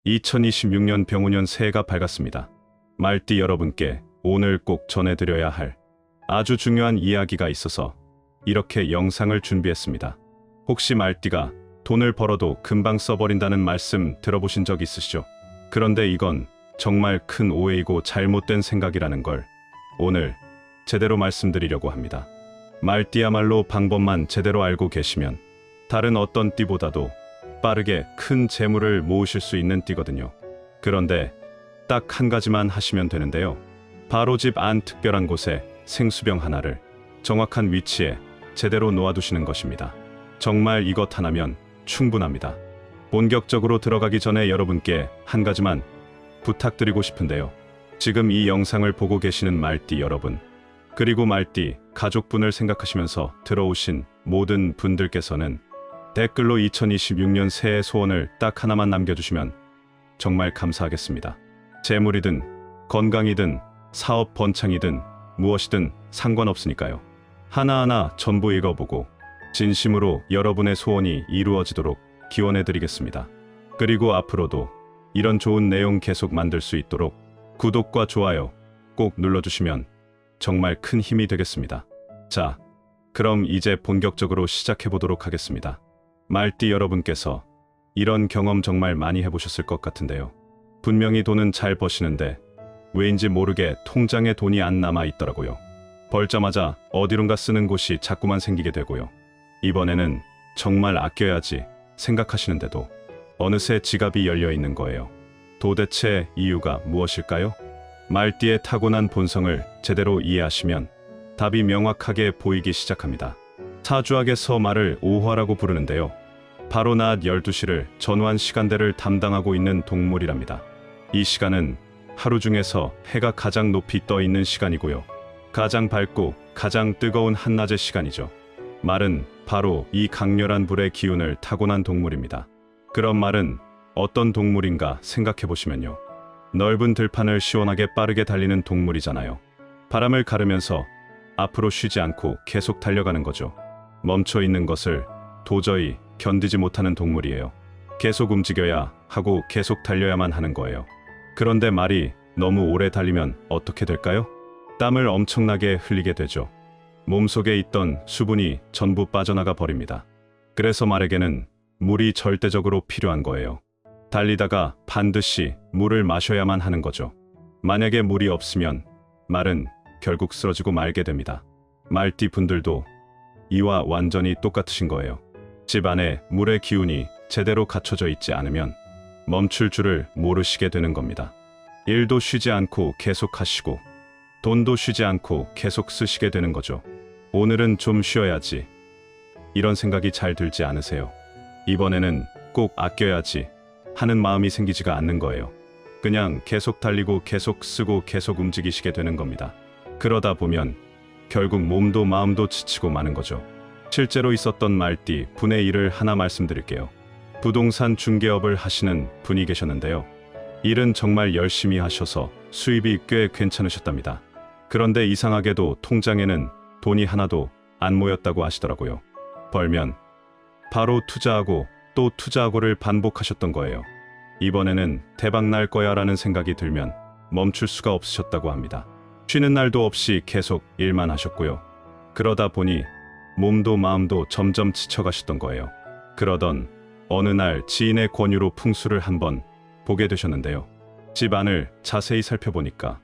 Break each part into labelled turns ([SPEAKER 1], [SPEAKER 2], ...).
[SPEAKER 1] 2026년 병우년 새해가 밝았습니다. 말띠 여러분께 오늘 꼭 전해드려야 할 아주 중요한 이야기가 있어서 이렇게 영상을 준비했습니다. 혹시 말띠가 돈을 벌어도 금방 써버린다는 말씀 들어보신 적 있으시죠? 그런데 이건 정말 큰 오해이고 잘못된 생각이라는 걸 오늘 제대로 말씀드리려고 합니다. 말띠야말로 방법만 제대로 알고 계시면 다른 어떤 띠보다도 빠르게 큰 재물을 모으실 수 있는 띠거든요. 그런데 딱 한 가지만 하시면 되는데요. 바로 집 안 특별한 곳에 생수병 하나를 정확한 위치에 제대로 놓아두시는 것입니다. 정말 이것 하나면 충분합니다. 본격적으로 들어가기 전에 여러분께 한 가지만 부탁드리고 싶은데요. 지금 이 영상을 보고 계시는 말띠 여러분, 그리고 말띠 가족분을 생각하시면서 들어오신 모든 분들께서는 댓글로 2026년 새해 소원을 딱 하나만 남겨주시면 정말 감사하겠습니다. 재물이든 건강이든 사업 번창이든 무엇이든 상관없으니까요. 하나하나 전부 읽어보고 진심으로 여러분의 소원이 이루어지도록 기원해드리겠습니다. 그리고 앞으로도 이런 좋은 내용 계속 만들 수 있도록 구독과 좋아요 꼭 눌러주시면 정말 큰 힘이 되겠습니다. 자, 그럼 이제 본격적으로 시작해보도록 하겠습니다. 말띠 여러분께서 이런 경험 정말 많이 해보셨을 것 같은데요. 분명히 돈은 잘 버시는데 왜인지 모르게 통장에 돈이 안 남아 있더라고요. 벌자마자 어디론가 쓰는 곳이 자꾸만 생기게 되고요. 이번에는 정말 아껴야지 생각하시는데도 어느새 지갑이 열려 있는 거예요. 도대체 이유가 무엇일까요? 말띠의 타고난 본성을 제대로 이해하시면 답이 명확하게 보이기 시작합니다. 사주학에서 말을 오화라고 부르는데요. 바로 낮 12시를 전후한 시간대를 담당하고 있는 동물이랍니다. 이 시간은 하루 중에서 해가 가장 높이 떠 있는 시간이고요. 가장 밝고 가장 뜨거운 한낮의 시간이죠. 말은 바로 이 강렬한 불의 기운을 타고난 동물입니다. 그런 말은 어떤 동물인가 생각해보시면요. 넓은 들판을 시원하게 빠르게 달리는 동물이잖아요. 바람을 가르면서 앞으로 쉬지 않고 계속 달려가는 거죠. 멈춰 있는 것을 도저히 견디지 못하는 동물이에요. 계속 움직여야 하고 계속 달려야만 하는 거예요. 그런데 말이 너무 오래 달리면 어떻게 될까요? 땀을 엄청나게 흘리게 되죠. 몸속에 있던 수분이 전부 빠져나가 버립니다. 그래서 말에게는 물이 절대적으로 필요한 거예요. 달리다가 반드시 물을 마셔야만 하는 거죠. 만약에 물이 없으면 말은 결국 쓰러지고 말게 됩니다. 말띠 분들도 이와 완전히 똑같으신 거예요. 집 안에 물의 기운이 제대로 갖춰져 있지 않으면 멈출 줄을 모르시게 되는 겁니다. 일도 쉬지 않고 계속 하시고 돈도 쉬지 않고 계속 쓰시게 되는 거죠. 오늘은 좀 쉬어야지. 이런 생각이 잘 들지 않으세요? 이번에는 꼭 아껴야지 하는 마음이 생기지가 않는 거예요. 그냥 계속 달리고 계속 쓰고 계속 움직이시게 되는 겁니다. 그러다 보면 결국 몸도 마음도 지치고 마는 거죠. 실제로 있었던 말띠 분의 일을 하나 말씀드릴게요. 부동산 중개업을 하시는 분이 계셨는데요. 일은 정말 열심히 하셔서 수입이 꽤 괜찮으셨답니다. 그런데 이상하게도 통장에는 돈이 하나도 안 모였다고 하시더라고요. 벌면 바로 투자하고 또 투자하고를 반복하셨던 거예요. 이번에는 대박 날 거야 라는 생각이 들면 멈출 수가 없으셨다고 합니다. 쉬는 날도 없이 계속 일만 하셨고요. 그러다 보니 몸도 마음도 점점 지쳐가셨던 거예요. 그러던 어느 날 지인의 권유로 풍수를 한번 보게 되셨는데요. 집 안을 자세히 살펴보니까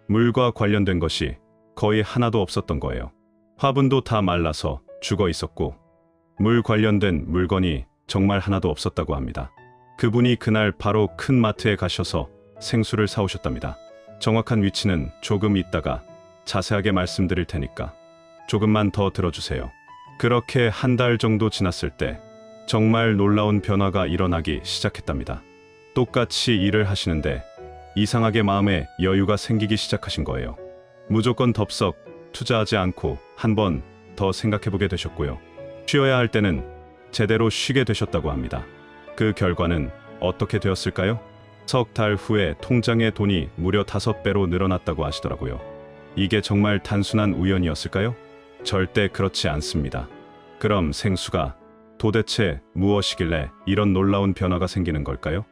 [SPEAKER 1] 물과 관련된 것이 거의 하나도 없었던 거예요. 화분도 다 말라서 죽어 있었고 물 관련된 물건이 정말 하나도 없었다고 합니다. 그분이 그날 바로 큰 마트에 가셔서 생수를 사오셨답니다. 정확한 위치는 조금 있다가 자세하게 말씀드릴 테니까 조금만 더 들어주세요. 그렇게 한 달 정도 지났을 때 정말 놀라운 변화가 일어나기 시작했답니다. 똑같이 일을 하시는데 이상하게 마음에 여유가 생기기 시작하신 거예요. 무조건 덥석 투자하지 않고 한 번 더 생각해보게 되셨고요. 쉬어야 할 때는 제대로 쉬게 되셨다고 합니다. 그 결과는 어떻게 되었을까요? 석 달 후에 통장에 돈이 무려 5배로 늘어났다고 하시더라고요. 이게 정말 단순한 우연이었을까요? 절대 그렇지 않습니다. 그럼 생수가 도대체 무엇이길래 이런 놀라운 변화가 생기는 걸까요?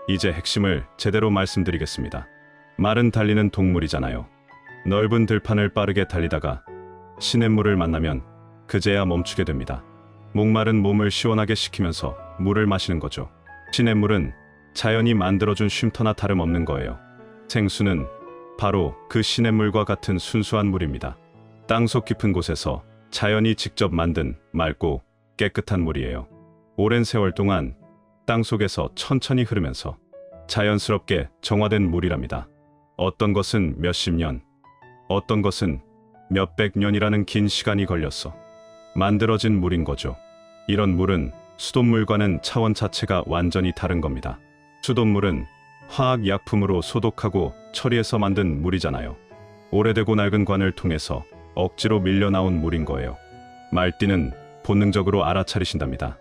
[SPEAKER 1] 이제 핵심을 제대로 말씀드리겠습니다. 말은 달리는 동물이잖아요. 넓은 들판을 빠르게 달리다가 시냇물을 만나면 그제야 멈추게 됩니다. 목마른 몸을 시원하게 식히면서 물을 마시는 거죠. 시냇물은 자연이 만들어준 쉼터나 다름없는 거예요. 생수는 바로 그 시냇물과 같은 순수한 물입니다. 땅속 깊은 곳에서 자연이 직접 만든 맑고 깨끗한 물이에요. 오랜 세월 동안 땅속에서 천천히 흐르면서 자연스럽게 정화된 물이랍니다. 어떤 것은 몇십 년, 어떤 것은 몇백 년이라는 긴 시간이 걸렸어 만들어진 물인 거죠. 이런 물은 수돗물과는 차원 자체가 완전히 다른 겁니다. 수돗물은 화학 약품으로 소독하고 처리해서 만든 물이잖아요. 오래되고 낡은 관을 통해서 억지로 밀려 나온 물인 거예요. 말띠는 본능적으로 알아차리신답니다.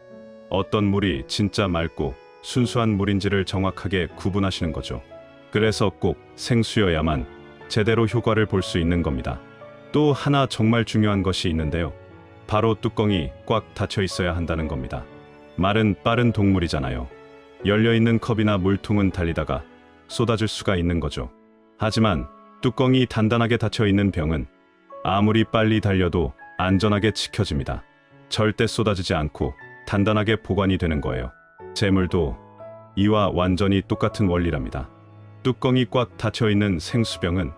[SPEAKER 1] 어떤 물이 진짜 맑고 순수한 물인지를 정확하게 구분하시는 거죠. 그래서 꼭 생수여야만 제대로 효과를 볼 수 있는 겁니다. 또 하나 정말 중요한 것이 있는데요. 바로 뚜껑이 꽉 닫혀 있어야 한다는 겁니다. 말은 빠른 동물이잖아요. 열려있는 컵이나 물통은 달리다가 쏟아질 수가 있는 거죠. 하지만 뚜껑이 단단하게 닫혀 있는 병은 아무리 빨리 달려도 안전하게 지켜집니다. 절대 쏟아지지 않고 단단하게 보관이 되는 거예요. 재물도 이와 완전히 똑같은 원리랍니다. 뚜껑이 꽉 닫혀 있는 생수병은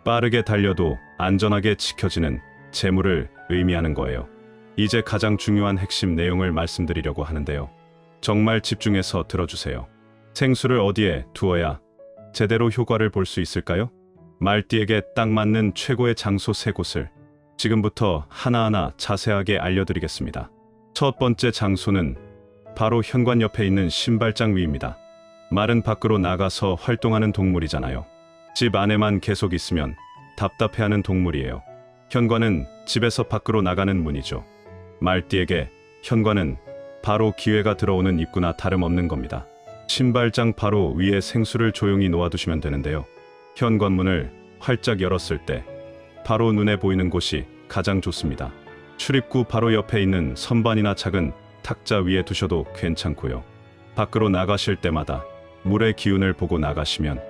[SPEAKER 1] 빠르게 달려도 안전하게 지켜지는 재물을 의미하는 거예요. 이제 가장 중요한 핵심 내용을 말씀드리려고 하는데요. 정말 집중해서 들어주세요. 생수를 어디에 두어야 제대로 효과를 볼 수 있을까요? 말띠에게 딱 맞는 최고의 장소 3곳을 지금부터 하나하나 자세하게 알려드리겠습니다. 첫 번째 장소는 바로 현관 옆에 있는 신발장 위입니다. 말은 밖으로 나가서 활동하는 동물이잖아요. 집 안에만 계속 있으면 답답해하는 동물이에요. 현관은 집에서 밖으로 나가는 문이죠. 말띠에게 현관은 바로 기회가 들어오는 입구나 다름없는 겁니다. 신발장 바로 위에 생수를 조용히 놓아두시면 되는데요. 현관문을 활짝 열었을 때 바로 눈에 보이는 곳이 가장 좋습니다. 출입구 바로 옆에 있는 선반이나 작은 탁자 위에 두셔도 괜찮고요. 밖으로 나가실 때마다 물의 기운을 보고 나가시면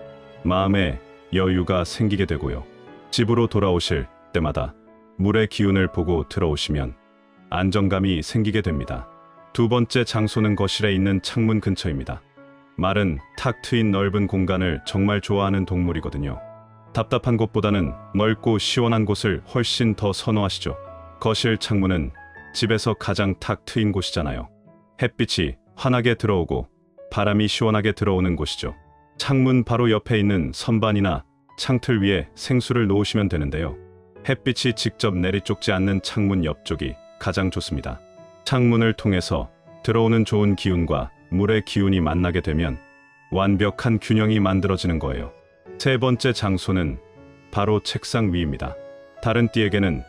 [SPEAKER 1] 마음에 여유가 생기게 되고요. 집으로 돌아오실 때마다 물의 기운을 보고 들어오시면 안정감이 생기게 됩니다. 두 번째 장소는 거실에 있는 창문 근처입니다. 말은 탁 트인 넓은 공간을 정말 좋아하는 동물이거든요. 답답한 곳보다는 넓고 시원한 곳을 훨씬 더 선호하시죠. 거실 창문은 집에서 가장 탁 트인 곳이잖아요. 햇빛이 환하게 들어오고 바람이 시원하게 들어오는 곳이죠. 창문 바로 옆에 있는 선반이나 창틀 위에 생수를 놓으시면 되는데요. 햇빛이 직접 내리쫓지 않는 창문 옆쪽이 가장 좋습니다. 창문을 통해서 들어오는 좋은 기운과 물의 기운이 만나게 되면 완벽한 균형이 만들어지는 거예요. 세 번째 장소는 바로 책상 위입니다. 다른 띠에게는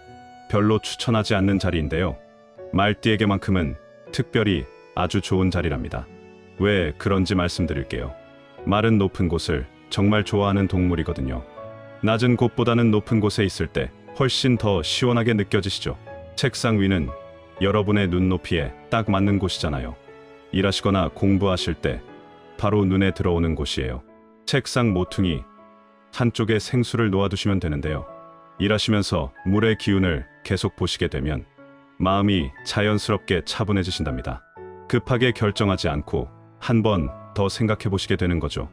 [SPEAKER 1] 별로 추천하지 않는 자리인데요. 말띠에게만큼은 특별히 아주 좋은 자리랍니다. 왜 그런지 말씀드릴게요. 말은 높은 곳을 정말 좋아하는 동물이거든요. 낮은 곳보다는 높은 곳에 있을 때 훨씬 더 시원하게 느껴지시죠? 책상 위는 여러분의 눈높이에 딱 맞는 곳이잖아요. 일하시거나 공부하실 때 바로 눈에 들어오는 곳이에요. 책상 모퉁이 한쪽에 생수를 놓아두시면 되는데요. 일하시면서 물의 기운을 계속 보시게 되면 마음이 자연스럽게 차분해지신답니다. 급하게 결정하지 않고 한 번 더 생각해 보시게 되는 거죠.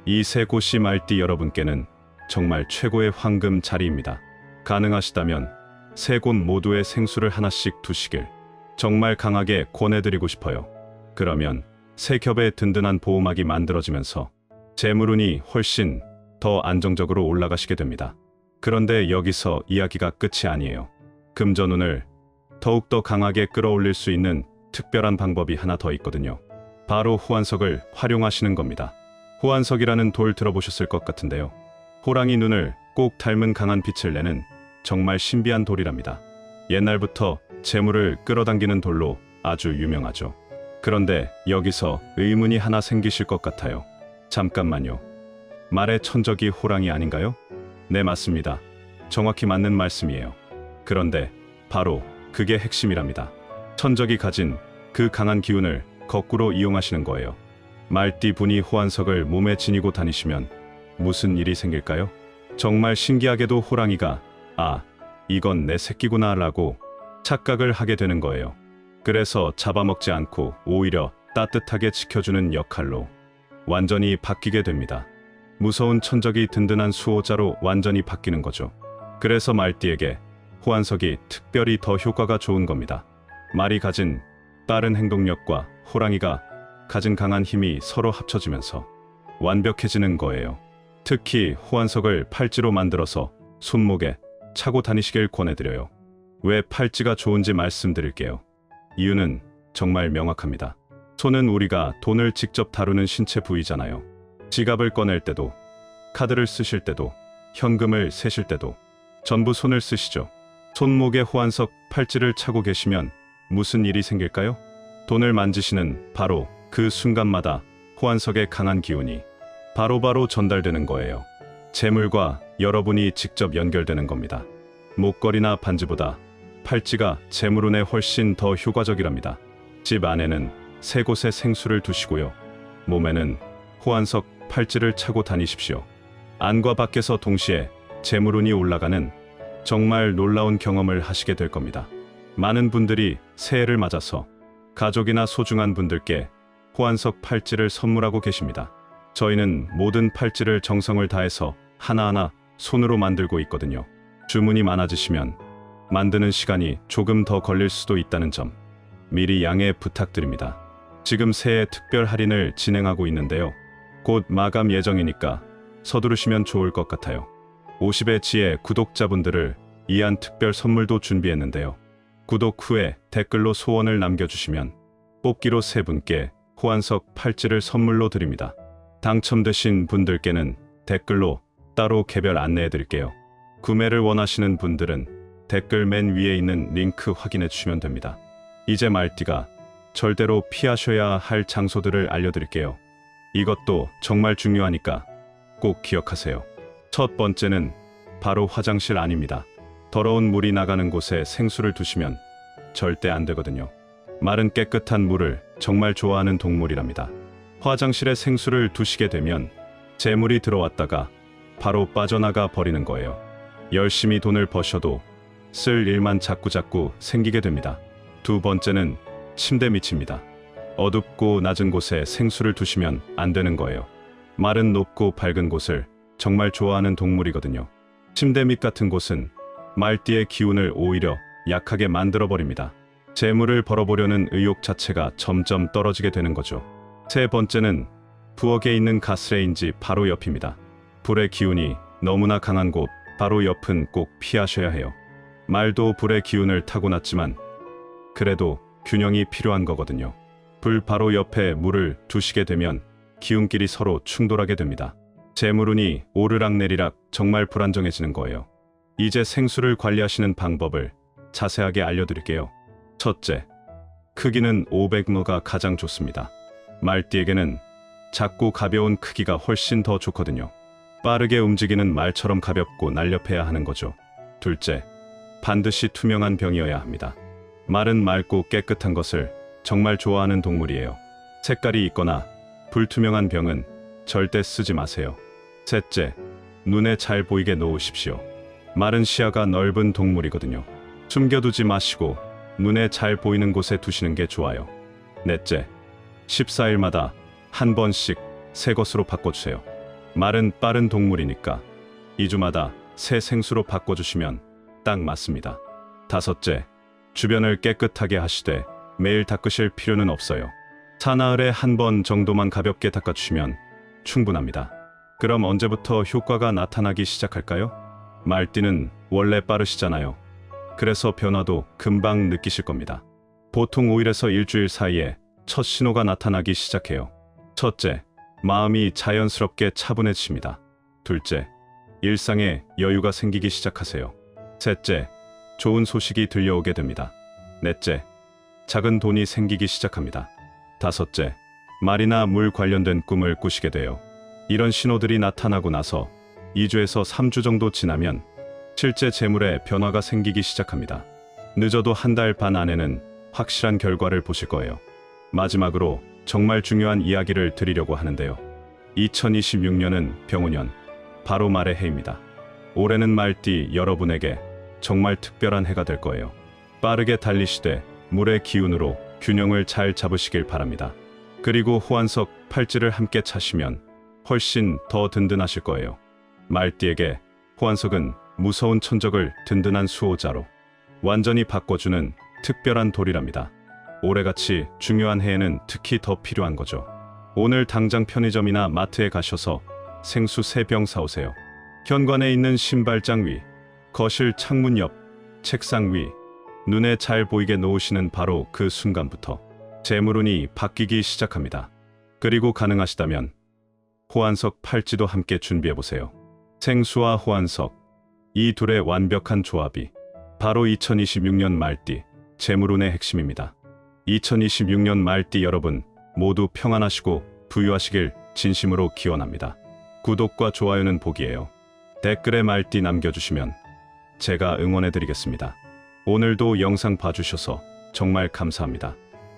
[SPEAKER 1] 이 3곳이 말띠 여러분께는 정말 최고의 황금 자리입니다. 가능하시다면 3곳 모두의 생수를 하나씩 두시길 정말 강하게 권해드리고 싶어요. 그러면 3겹의 든든한 보호막이 만들어지면서 재물운이 훨씬 더 안정적으로 올라가시게 됩니다. 그런데 여기서 이야기가 끝이 아니에요. 금전운을 더욱더 강하게 끌어올릴 수 있는 특별한 방법이 하나 더 있거든요. 바로 호환석을 활용하시는 겁니다. 호환석이라는 돌 들어보셨을 것 같은데요. 호랑이 눈을 꼭 닮은 강한 빛을 내는 정말 신비한 돌이랍니다. 옛날부터 재물을 끌어당기는 돌로 아주 유명하죠. 그런데 여기서 의문이 하나 생기실 것 같아요. 잠깐만요. 말의 천적이 호랑이 아닌가요? 네, 맞습니다. 정확히 맞는 말씀이에요. 그런데 바로 그게 핵심이랍니다. 천적이 가진 그 강한 기운을 거꾸로 이용하시는 거예요. 말띠 분이 호환석을 몸에 지니고 다니시면 무슨 일이 생길까요? 정말 신기하게도 호랑이가 이건 내 새끼구나 라고 착각을 하게 되는 거예요. 그래서 잡아먹지 않고 오히려 따뜻하게 지켜주는 역할로 완전히 바뀌게 됩니다. 무서운 천적이 든든한 수호자로 완전히 바뀌는 거죠. 그래서 말띠에게 호환석이 특별히 더 효과가 좋은 겁니다. 말이 가진 빠른 행동력과 호랑이가 가진 강한 힘이 서로 합쳐지면서 완벽해지는 거예요. 특히 호환석을 팔찌로 만들어서 손목에 차고 다니시길 권해드려요. 왜 팔찌가 좋은지 말씀드릴게요. 이유는 정말 명확합니다. 손은 우리가 돈을 직접 다루는 신체 부위잖아요. 지갑을 꺼낼 때도, 카드를 쓰실 때도, 현금을 세실 때도 전부 손을 쓰시죠. 손목에 호환석 팔찌를 차고 계시면 무슨 일이 생길까요? 돈을 만지시는 바로 그 순간마다 호환석의 강한 기운이 바로바로 전달되는 거예요. 재물과 여러분이 직접 연결되는 겁니다. 목걸이나 반지보다 팔찌가 재물운에 훨씬 더 효과적이랍니다. 집 안에는 3곳에 생수를 두시고요. 몸에는 호환석 팔찌를 차고 다니십시오. 안과 밖에서 동시에 재물운이 올라가는 정말 놀라운 경험을 하시게 될 겁니다. 많은 분들이 새해를 맞아서 가족이나 소중한 분들께 호환석 팔찌를 선물하고 계십니다. 저희는 모든 팔찌를 정성을 다해서 하나하나 손으로 만들고 있거든요. 주문이 많아지시면 만드는 시간이 조금 더 걸릴 수도 있다는 점 미리 양해 부탁드립니다. 지금 새해 특별 할인을 진행하고 있는데요. 곧 마감 예정이니까 서두르시면 좋을 것 같아요. 50의 지혜 구독자분들을 위한 특별 선물도 준비했는데요. 구독 후에 댓글로 소원을 남겨주시면 뽑기로 3분께 호환석 팔찌를 선물로 드립니다. 당첨되신 분들께는 댓글로 따로 개별 안내해드릴게요. 구매를 원하시는 분들은 댓글 맨 위에 있는 링크 확인해 주시면 됩니다. 이제 말띠가 절대로 피하셔야 할 장소들을 알려드릴게요. 이것도 정말 중요하니까 꼭 기억하세요. 첫 번째는 바로 화장실 안입니다. 더러운 물이 나가는 곳에 생수를 두시면 절대 안 되거든요. 말은 깨끗한 물을 정말 좋아하는 동물이랍니다. 화장실에 생수를 두시게 되면 재물이 들어왔다가 바로 빠져나가 버리는 거예요. 열심히 돈을 버셔도 쓸 일만 자꾸자꾸 생기게 됩니다. 두 번째는 침대 밑입니다. 어둡고 낮은 곳에 생수를 두시면 안 되는 거예요. 말은 높고 밝은 곳을 정말 좋아하는 동물이거든요. 침대 밑 같은 곳은 말띠의 기운을 오히려 약하게 만들어버립니다. 재물을 벌어보려는 의욕 자체가 점점 떨어지게 되는 거죠. 세 번째는 부엌에 있는 가스레인지 바로 옆입니다. 불의 기운이 너무나 강한 곳 바로 옆은 꼭 피하셔야 해요. 말도 불의 기운을 타고났지만 그래도 균형이 필요한 거거든요. 불 바로 옆에 물을 두시게 되면 기운끼리 서로 충돌하게 됩니다. 재물운이 오르락내리락 정말 불안정해지는 거예요. 이제 생수를 관리하시는 방법을 자세하게 알려드릴게요. 첫째, 크기는 500노가 가장 좋습니다. 말띠에게는 작고 가벼운 크기가 훨씬 더 좋거든요. 빠르게 움직이는 말처럼 가볍고 날렵해야 하는 거죠. 둘째, 반드시 투명한 병이어야 합니다. 말은 맑고 깨끗한 것을 정말 좋아하는 동물이에요. 색깔이 있거나 불투명한 병은 절대 쓰지 마세요. 셋째, 눈에 잘 보이게 놓으십시오. 말은 시야가 넓은 동물이거든요. 숨겨두지 마시고 눈에 잘 보이는 곳에 두시는 게 좋아요. 넷째, 14일마다 한 번씩 새 것으로 바꿔주세요. 말은 빠른 동물이니까 2주마다 새 생수로 바꿔주시면 딱 맞습니다. 다섯째, 주변을 깨끗하게 하시되 매일 닦으실 필요는 없어요. 사나흘에 한 번 정도만 가볍게 닦아주시면 충분합니다. 그럼 언제부터 효과가 나타나기 시작할까요? 말띠는 원래 빠르시잖아요. 그래서 변화도 금방 느끼실 겁니다. 보통 5일에서 일주일 사이에 첫 신호가 나타나기 시작해요. 첫째, 마음이 자연스럽게 차분해집니다. 둘째, 일상에 여유가 생기기 시작하세요. 셋째, 좋은 소식이 들려오게 됩니다. 넷째, 작은 돈이 생기기 시작합니다. 다섯째, 말이나 물 관련된 꿈을 꾸시게 돼요. 이런 신호들이 나타나고 나서 2주에서 3주 정도 지나면 실제 재물에 변화가 생기기 시작합니다. 늦어도 한 달 반 안에는 확실한 결과를 보실 거예요. 마지막으로 정말 중요한 이야기를 드리려고 하는데요. 2026년은 병오년, 바로 말의 해입니다. 올해는 말띠 여러분에게 정말 특별한 해가 될 거예요. 빠르게 달리시되 물의 기운으로 균형을 잘 잡으시길 바랍니다. 그리고 호환석 팔찌를 함께 차시면 훨씬 더 든든하실 거예요. 말띠에게 호환석은 무서운 천적을 든든한 수호자로 완전히 바꿔주는 특별한 돌이랍니다. 올해같이 중요한 해에는 특히 더 필요한 거죠. 오늘 당장 편의점이나 마트에 가셔서 생수 3병 사오세요. 현관에 있는 신발장 위, 거실 창문 옆, 책상 위, 눈에 잘 보이게 놓으시는 바로 그 순간부터 재물운이 바뀌기 시작합니다. 그리고 가능하시다면 호환석 팔찌도 함께 준비해보세요. 생수와 호환석, 이 둘의 완벽한 조합이 바로 2026년 말띠 재물운의 핵심입니다. 2026년 말띠 여러분 모두 평안하시고 부유하시길 진심으로 기원합니다. 구독과 좋아요는 복이에요. 댓글에 말띠 남겨주시면 제가 응원해드리겠습니다. 오늘도 영상 봐주셔서 정말 감사합니다.